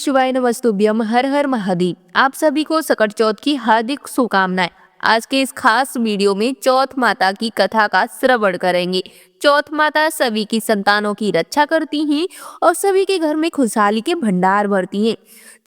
शिवाय नमस्तुभ्यम, हर हर महादेव। आप सभी को सकट चौथ की हार्दिक शुभकामनाएं। आज के इस खास वीडियो में चौथ माता की कथा का श्रवण करेंगे। चौथ माता सभी की संतानों की रक्षा करती हैं और सभी के घर में खुशहाली के भंडार भरती हैं।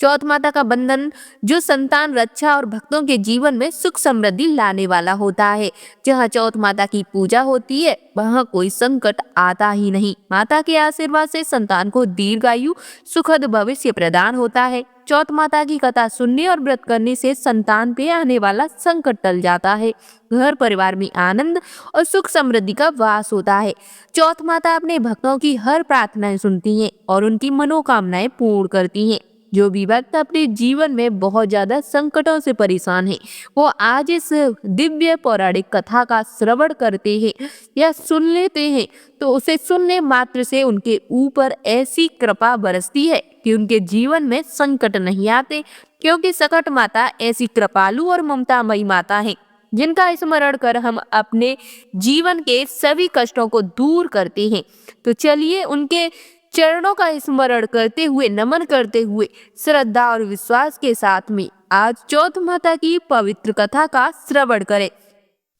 चौथ माता का बंधन जो संतान रक्षा और भक्तों के जीवन में सुख समृद्धि लाने वाला होता है। जहाँ चौथ माता की पूजा होती है वहाँ कोई संकट आता ही नहीं। माता के आशीर्वाद से संतान को दीर्घायु सुखद भविष्य प्रदान होता है। चौथ माता की कथा सुनने और व्रत करने से संतान पे आने वाला संकट टल जाता है। घर परिवार में आनंद और सुख समृद्धि का वास होता है। चौथ माता अपने भक्तों की हर प्रार्थनाएं सुनती हैं और उनकी मनोकामनाएं पूर्ण करती हैं। जो भी भक्त अपने जीवन में बहुत ज्यादा संकटों से परेशान है, वो आज इस दिव्य पौराणिक कथा का श्रवण करते हैं या सुन लेते हैं तो उसे सुनने मात्र से उनके ऊपर ऐसी कृपा बरसती है कि उनके जीवन में संकट नहीं आते, क्योंकि सकट माता ऐसी कृपालु और ममतामयी माता है जिनका स्मरण कर हम अपने जीवन के सभी कष्टों को दूर करते हैं। तो चलिए उनके चरणों का स्मरण करते हुए, नमन करते हुए, श्रद्धा और विश्वास के साथ में आज चौथ माता की पवित्र कथा का श्रवण करें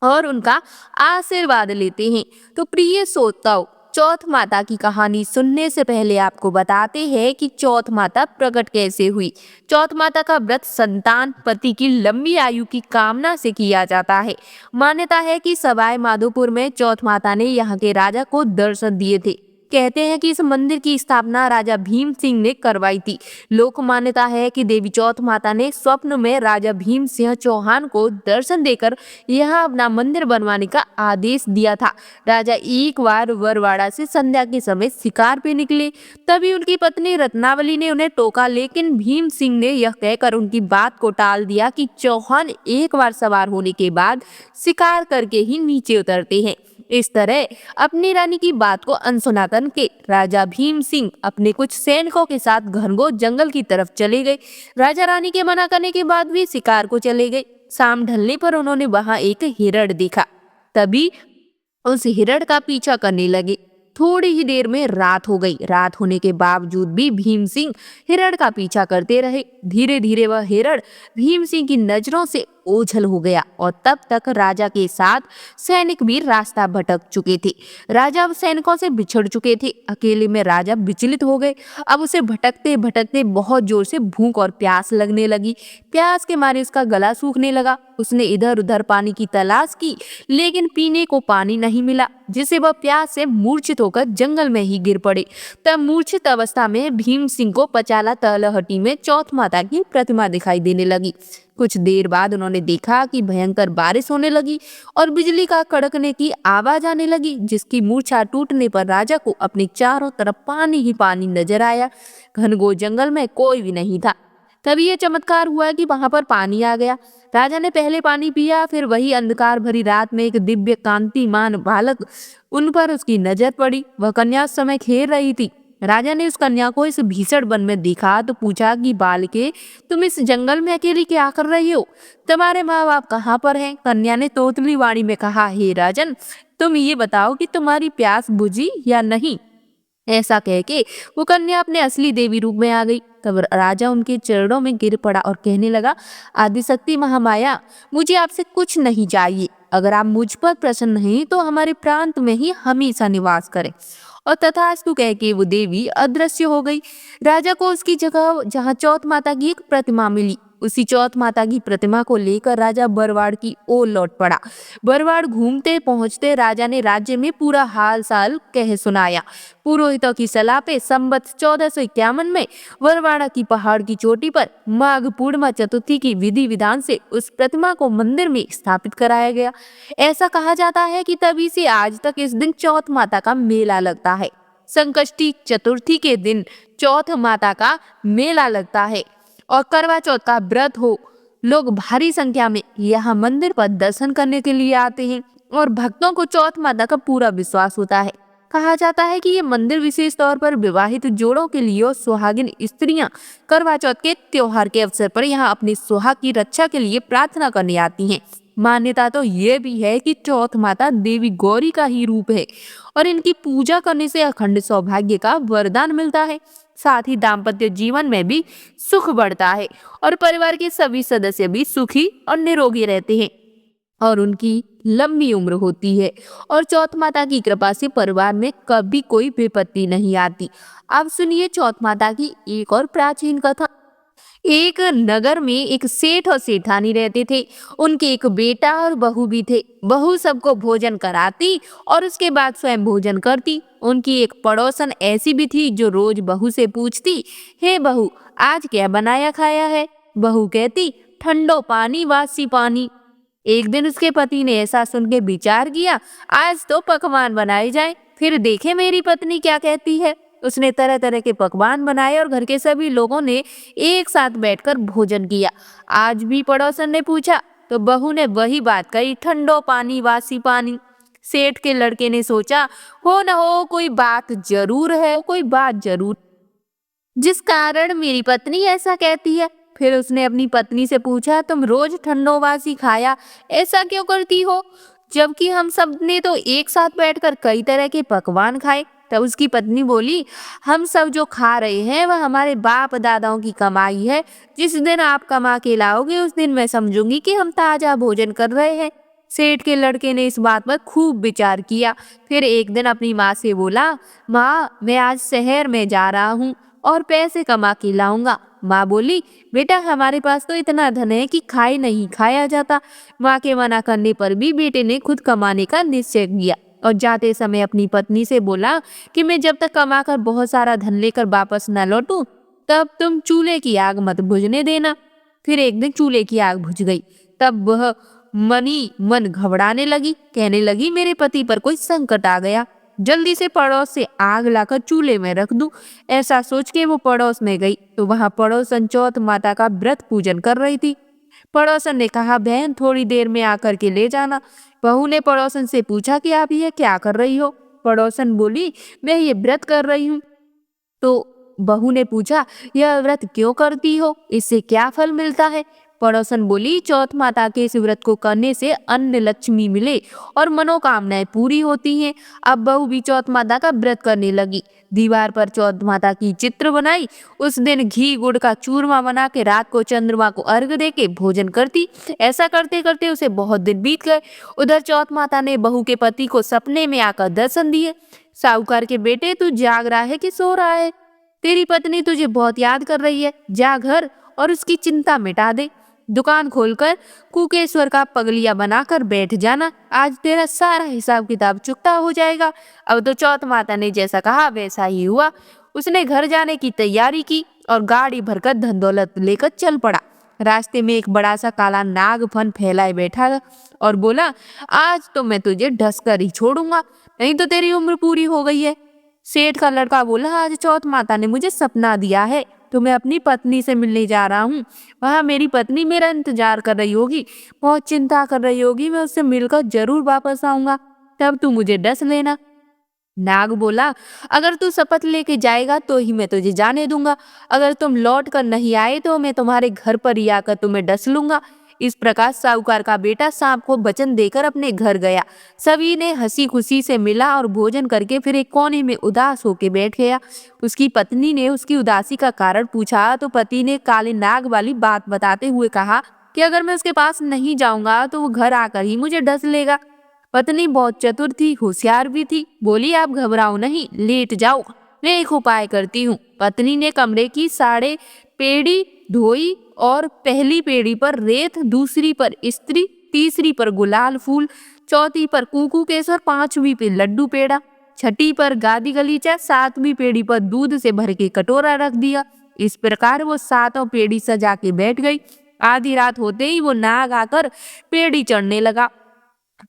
और उनका आशीर्वाद लेते हैं। तो प्रिय श्रोताओं, चौथ माता की कहानी सुनने से पहले आपको बताते हैं कि चौथ माता प्रकट कैसे हुई। चौथ माता का व्रत संतान, पति की लंबी आयु की कामना से किया जाता है। मान्यता है कि सवाई माधोपुर में चौथ माता ने यहाँ के राजा को दर्शन दिए थे। कहते हैं कि इस मंदिर की स्थापना राजा भीम सिंह ने करवाई थी। लोक मान्यता है कि देवी चौथ माता ने स्वप्न में राजा भीम सिंह चौहान को दर्शन देकर यहाँ अपना मंदिर बनवाने का आदेश दिया था। राजा एक बार बरवाड़ा से संध्या के समय शिकार पे निकले, तभी उनकी पत्नी रत्नावली ने उन्हें टोका, लेकिन भीम सिंह ने यह कहकर उनकी बात को टाल दिया कि चौहान एक बार सवार होने के बाद शिकार करके ही नीचे उतरते हैं। इस तरह अपनी रानी की बात को अनसुना के राजा भीम सिंह अपने कुछ सैनिकों के साथ घनघोर जंगल की तरफ चले गए। राजा रानी के मना करने के बाद भी शिकार को चले गए। शाम ढलने पर उन्होंने वहां एक हिरण देखा, तभी उस हिरण का पीछा करने लगे। थोड़ी ही देर में रात हो गई। रात होने के बावजूद भी भीम सिंह हिरण का पीछा करते रहे। धीरे धीरे वह हिरण भीम सिंह की नजरों से ओझल हो गया और तब तक राजा के साथ सैनिक भी रास्ता भटक चुके थे। राजा अब सैनिकों से बिछड़ चुके थे। अकेले में राजा विचलित हो गए। अब उसे भटकते भटकते बहुत जोर से भूख और प्यास लगने लगी। प्यास के मारे उसका गला सूखने लगा। उसने इधर उधर पानी की तलाश की, लेकिन पीने को पानी नहीं मिला, जिसे वह प्यास से मूर्छित होकर जंगल में ही गिर पड़े। तब मूर्छित अवस्था में भीम सिंह को पचाला तलहटी में चौथ माता की प्रतिमा दिखाई देने लगी। कुछ देर बाद उन्होंने देखा कि भयंकर बारिश होने लगी और बिजली का कड़कने की आवाज आने लगी, जिसकी मूर्छा टूटने पर राजा को अपने चारों तरफ पानी ही पानी नजर आया। घनघोर जंगल में कोई भी नहीं था। तभी यह चमत्कार हुआ कि वहां पर पानी आ गया। राजा ने पहले पानी पिया, फिर वही अंधकार भरी रात में एक दिव्य कांतिमान बालक उन पर उसकी नजर पड़ी। वह कन्या उस समय खेल रही थी। राजा ने उस कन्या को इस भीषण वन में देखा तो पूछा कि बालके, तुम इस जंगल में अकेली क्या कर रही हो? तुम्हारे माँ बाप कहाँ पर हैं? कन्या ने तोतली वाणी में कहा, हे राजन, तुम ये बताओ कि तुम्हारी प्यास बुझी या नहीं। ऐसा कह के वो कन्या अपने असली देवी रूप में आ गई। तब राजा उनके चरणों में गिर पड़ा और कहने लगा, आदिशक्ति महामाया, मुझे आपसे कुछ नहीं चाहिए। अगर आप मुझ पर प्रसन्न हैं तो हमारे प्रांत में ही हमेशा निवास करें। और तथास्तु कह के वो देवी अदृश्य हो गई। राजा को उसकी जगह जहाँ चौथ माता की एक प्रतिमा मिली, उसी चौथ माता की प्रतिमा को लेकर राजा बरवाड़ की ओर लौट पड़ा। बरवाड़ घूमते पहुंचते राजा ने राज्य में पूरा हाल साल कह सुनाया। पुरोहितों की सलाह पे संवत 1451 में बरवाड़ा की पहाड़ की चोटी पर माघ पूर्णिमा चतुर्थी की विधि विधान से उस प्रतिमा को मंदिर में स्थापित कराया गया। ऐसा कहा जाता है कि तभी से आज तक इस दिन चौथ माता का मेला लगता है। संकष्टी चतुर्थी के दिन चौथ माता का मेला लगता है और करवा चौथ का व्रत हो। लोग भारी संख्या में यहाँ मंदिर पर दर्शन करने के लिए आते हैं और भक्तों को चौथ माता का पूरा विश्वास होता है। कहा जाता है कि ये मंदिर विशेष तौर पर विवाहित जोड़ों के लिए और सुहागिन स्त्रियां करवा चौथ के त्योहार के अवसर पर यहाँ अपने सुहाग की रक्षा के लिए प्रार्थना करने आती हैं। मान्यता तो ये भी है कि चौथ माता देवी गौरी का ही रूप है और इनकी पूजा करने से अखंड सौभाग्य का वरदान मिलता है। साथ ही दाम्पत्य जीवन में भी सुख बढ़ता है और परिवार के सभी सदस्य भी सुखी और निरोगी रहते हैं और उनकी लंबी उम्र होती है। और चौथ माता की कृपा से परिवार में कभी कोई विपत्ति नहीं आती। अब सुनिए चौथ माता की एक और प्राचीन कथा। एक नगर में एक सेठ और सेठानी रहते थे। उनके एक बेटा और बहू भी थे। बहू सबको भोजन कराती और उसके बाद स्वयं भोजन करती। उनकी एक पड़ोसन ऐसी भी थी जो रोज बहू से पूछती, हे बहू, आज क्या बनाया खाया है? बहू कहती, ठंडो पानी वासी पानी। एक दिन उसके पति ने ऐसा सुन के विचार किया, आज तो पकवान बनाए जाए, फिर देखे मेरी पत्नी क्या कहती है। उसने तरह तरह के पकवान बनाए और घर के सभी लोगों ने एक साथ बैठकर भोजन किया। आज भी पड़ोसन ने पूछा तो बहू ने वही बात कही, ठंडो पानी वासी पानी। सेठ के लड़के ने सोचा, हो न हो कोई बात जरूर है, कोई बात जरूर जिस कारण मेरी पत्नी ऐसा कहती है। फिर उसने अपनी पत्नी से पूछा, तुम रोज ठंडोबासी खाया ऐसा क्यों करती हो, जबकि हम सब ने तो एक साथ बैठकर कई तरह के पकवान खाए। तब उसकी पत्नी बोली, हम सब जो खा रहे हैं वह हमारे बाप दादाओं की कमाई है। जिस दिन आप कमा के लाओगे उस दिन मैं समझूंगी कि हम ताजा भोजन कर रहे हैं। सेठ के लड़के ने इस बात पर खूब विचार किया। फिर एक दिन अपनी माँ से बोला, माँ, मैं आज शहर में जा रहा हूँ और पैसे कमा के लाऊंगा। माँ बोली, बेटा, हमारे पास तो इतना धन है कि खाए नहीं खाया जाता। माँ के मना करने पर भी बेटे ने खुद कमाने का निश्चय किया और जाते समय अपनी पत्नी से बोला कि मैं जब तक कमाकर बहुत सारा धन लेकर वापस न लौटूं तब तुम चूल्हे की आग मत बुझने देना। फिर एक दिन चूल्हे की आग बुझ गई। तब वह मनी मन घबराने लगी, कहने लगी, मेरे पति पर कोई संकट आ गया, जल्दी से पड़ोस से आग लाकर चूल्हे में रख दूं। ऐसा सोच के वो पड़ोस में गई तो वहां पड़ोसन चौथ माता का व्रत पूजन कर रही थी। पड़ोसन ने कहा, बहन, थोड़ी देर में आकर के ले जाना। बहू ने पड़ोसन से पूछा कि आप ये क्या कर रही हो? पड़ोसन बोली, मैं ये व्रत कर रही हूँ। तो बहू ने पूछा, यह व्रत क्यों करती हो, इससे क्या फल मिलता है? पड़ोसन बोली, चौथ माता के इस व्रत को करने से अन्न लक्ष्मी मिले और मनोकामनाएं पूरी होती हैं। अब बहू भी चौथ माता का व्रत करने लगी। दीवार पर चौथ माता की चित्र बनाई। उस दिन घी गुड़ का चूरमा बना के रात को चंद्रमा को अर्घ दे के भोजन करती। ऐसा करते करते उसे बहुत दिन बीत गए। उधर चौथ माता ने बहू के पति को सपने में आकर दर्शन दिए। साहूकार के बेटे, तू जाग रहा है कि सो रहा है? तेरी पत्नी तुझे बहुत याद कर रही है, जा घर और उसकी चिंता मिटा दे। दुकान खोलकर कुकेश्वर का पगलिया बनाकर बैठ जाना, आज तेरा सारा हिसाब किताब चुकता हो जाएगा। अब तो चौथ माता ने जैसा कहा वैसा ही हुआ। उसने घर जाने की तैयारी की और गाड़ी भरकर धन दौलत लेकर चल पड़ा। रास्ते में एक बड़ा सा काला नाग फन फैलाए बैठा और बोला, आज तो मैं तुझे ढस कर ही छोड़ूंगा, नहीं तो तेरी उम्र पूरी हो गई है। सेठ का लड़का बोला, आज चौथ माता ने मुझे सपना दिया है तो मैं अपनी पत्नी से मिलने जा रहा हूँ। वहाँ मेरी पत्नी मेरा इंतजार कर रही होगी, बहुत चिंता कर रही होगी, मैं उससे मिलकर जरूर वापस आऊंगा, तब तू मुझे डस लेना। नाग बोला, अगर तू शपथ लेके जाएगा तो ही मैं तुझे जाने दूंगा, अगर तुम लौट कर नहीं आए तो मैं तुम्हारे घर पर ही आकर तुम्हें डस लूंगा। इस प्रकार साहूकार का बेटा सांप को वचन देकर अपने घर गया। सभी ने हंसी खुशी से मिला और भोजन करके फिर एक कोने में उदास होके बैठ गया। उसकी पत्नी ने उसकी उदासी का कारण पूछा तो पति ने काले नाग वाली बात बताते हुए कहा कि अगर मैं उसके पास नहीं जाऊंगा तो वो घर आकर ही मुझे डस लेगा। पत्नी बहुत चतुर थी, होशियार भी थी, बोली, आप घबराओ नहीं, लेट जाओ, मैं एक उपाय करती हूँ। पत्नी ने कमरे की साढ़े पेड़ी धोई और पहली पेड़ी पर रेत, दूसरी पर स्त्री, तीसरी पर गुलाल फूल, चौथी पर कुकू केसर, पांचवी पे लड्डू पेड़ा, छठी पर गादी गलीचा, सातवीं पेड़ी पर दूध से भर के कटोरा रख दिया। इस प्रकार वो सातों पेड़ी सजा के बैठ गई। आधी रात होते ही वो नाग आकर पेड़ी चढ़ने लगा।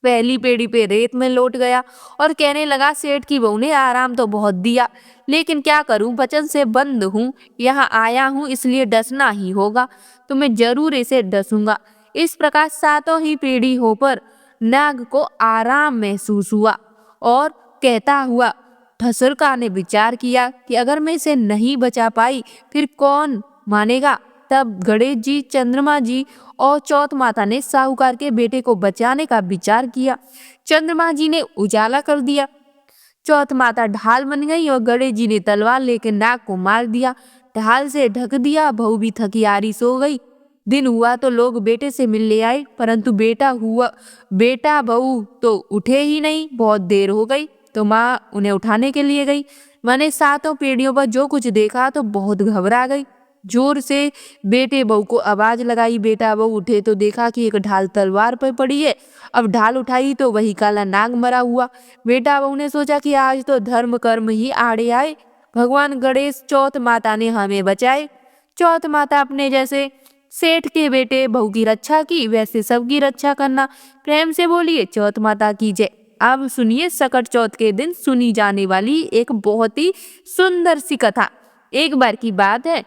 पहली पेड़ी पे रेत में लौट गया और कहने लगा, सेठ की बहू ने आराम तो बहुत दिया, लेकिन क्या करूं, वचन से बंद हूँ, यहाँ आया हूँ इसलिए डसना ही होगा, तो मैं जरूर इसे डसूंगा। इस प्रकार सातों ही पेड़ी हो पर नाग को आराम महसूस हुआ और कहता हुआ ठसरका ने विचार किया कि अगर मैं इसे नहीं बचा पाई फिर कौन मानेगा। तब गणेश जी, चंद्रमा जी और चौथ माता ने साहूकार के बेटे को बचाने का विचार किया। चंद्रमा जी ने उजाला कर दिया। चौथ माता ढाल बन गई और गणेश जी ने तलवार लेकर नाग को मार दिया, ढाल से ढक दिया। बहू भी थकियारी सो गई। दिन हुआ तो लोग बेटे से मिलने आए, परंतु बेटा बहू तो उठे ही नहीं। बहुत देर हो गई तो माँ उन्हें उठाने के लिए गई। मैंने सातों पीढ़ियों पर जो कुछ देखा तो बहुत घबरा गई। जोर से बेटे बहू को आवाज लगाई। बेटा बहू उठे तो देखा कि एक ढाल तलवार पर पड़ी है। अब ढाल उठाई तो वही काला नाग मरा हुआ। बेटा बहू ने सोचा कि आज तो धर्म कर्म ही आड़े आए। भगवान गणेश, चौथ माता ने हमें बचाए। चौथ माता अपने जैसे सेठ के बेटे बहू की रक्षा की, वैसे सबकी रक्षा करना। प्रेम से बोलिए चौथ माता की जय। अब सुनिए सकट चौथ के दिन सुनी जाने वाली एक बहुत ही सुंदर सी कथा। एक बार की बात है,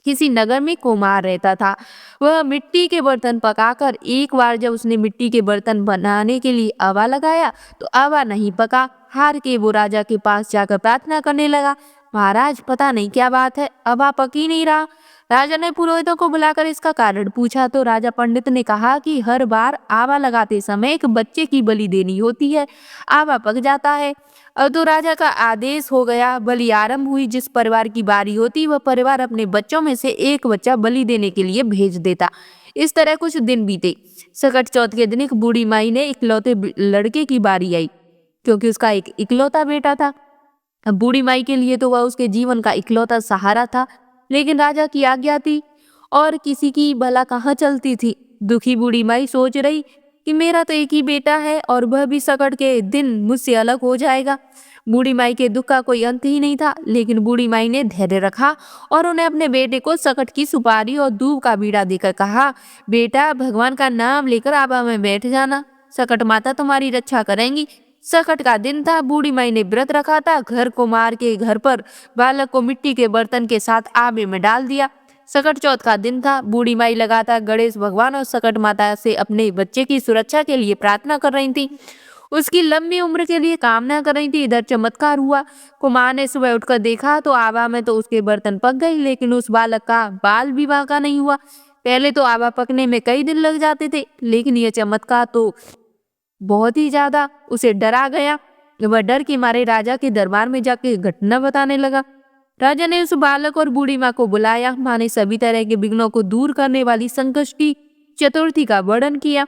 किसी नगर में कुम्हार रहता था। वह मिट्टी के बर्तन पकाकर एक बार जब उसने मिट्टी के बर्तन बनाने के लिए आवा लगाया तो आवा नहीं पका। हार के वो राजा के पास जाकर प्रार्थना करने लगा, महाराज पता नहीं क्या बात है, आवा पक ही नहीं रहा। राजा ने पुरोहितों को बुलाकर इसका कारण पूछा तो राजा पंडित ने कहा कि हर बार आवा लगाते समय एक बच्चे की बलि देनी होती है, आवा पक जाता है। अब तो राजा का आदेश हो गया, बलि आरंभ हुई। जिस परिवार की बारी होती वह परिवार अपने बच्चों में से एक बच्चा बलि देने के लिए भेज देता। इस तरह कुछ दिन बीते। सकट चौथ के दिन एक बूढ़ी माई ने इकलौते लड़के की बारी आई, क्योंकि उसका एक इकलौता बेटा था। अब बूढ़ी माई के लिए तो वह उसके जीवन का इकलौता सहारा था, लेकिन राजा की आज्ञा थी और किसी की भला कहाँ चलती थी। दुखी बूढ़ी माई सोच रही कि मेरा तो एक ही बेटा है और वह भी सकट के दिन मुझसे अलग हो जाएगा। बूढ़ी माई के दुख का कोई अंत ही नहीं था, लेकिन बूढ़ी माई ने धैर्य रखा और उन्हें अपने बेटे को सकट की सुपारी और दूब का बीड़ा देकर कहा, बेटा भगवान का नाम लेकर आबा में बैठ जाना, सकट माता तुम्हारी रक्षा करेंगी। सकट का दिन था। बूढ़ी माई ने व्रत रखा था। घर कुमार के घर पर बालक को मिट्टी के बर्तन के साथ आबे में डाल दिया। सकट चौथ का दिन था। बूढ़ी माई लगातार गणेश भगवान और सकट माता से अपने बच्चे की सुरक्षा के लिए प्रार्थना कर रही थी, उसकी लंबी उम्र के लिए कामना कर रही थी। इधर चमत्कार हुआ। कुमार ने सुबह उठकर देखा तो आबा में तो उसके बर्तन पक गए, लेकिन उस बालक का बाल भी बांका नहीं हुआ। पहले तो आबा पकने में कई दिन लग जाते थे, लेकिन यह चमत्कार तो बहुत ही ज्यादा उसे डरा गया। वह डर के मारे राजा के दरबार में जाके घटना बताने लगा। राजा ने उस बालक और बूढ़ी माँ को बुलाया। माँ ने सभी तरह के विघ्नों को दूर करने वाली संकष्टी चतुर्थी का वर्णन किया।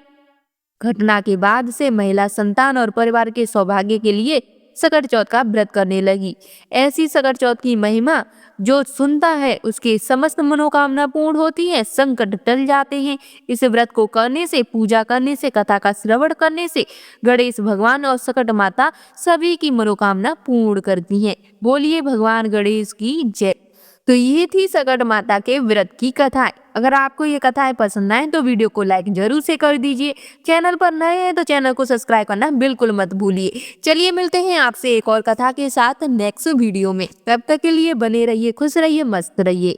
घटना के बाद से महिला संतान और परिवार के सौभाग्य के लिए सकट चौथ का व्रत करने लगी। ऐसी सकट चौथ की महिमा जो सुनता है उसके समस्त मनोकामना पूर्ण होती है, संकट टल जाते हैं। इस व्रत को करने से, पूजा करने से, कथा का श्रवण करने से गणेश भगवान और सकट माता सभी की मनोकामना पूर्ण करती हैं। बोलिए भगवान गणेश की जय। तो ये थी सकट माता के व्रत की कथाएं। अगर आपको ये कथाएं पसंद आए तो वीडियो को लाइक जरूर से कर दीजिए। चैनल पर नए हैं तो चैनल को सब्सक्राइब करना बिल्कुल मत भूलिए। चलिए मिलते हैं आपसे एक और कथा के साथ नेक्स्ट वीडियो में। तब तक के लिए बने रहिए, खुश रहिए, मस्त रहिए।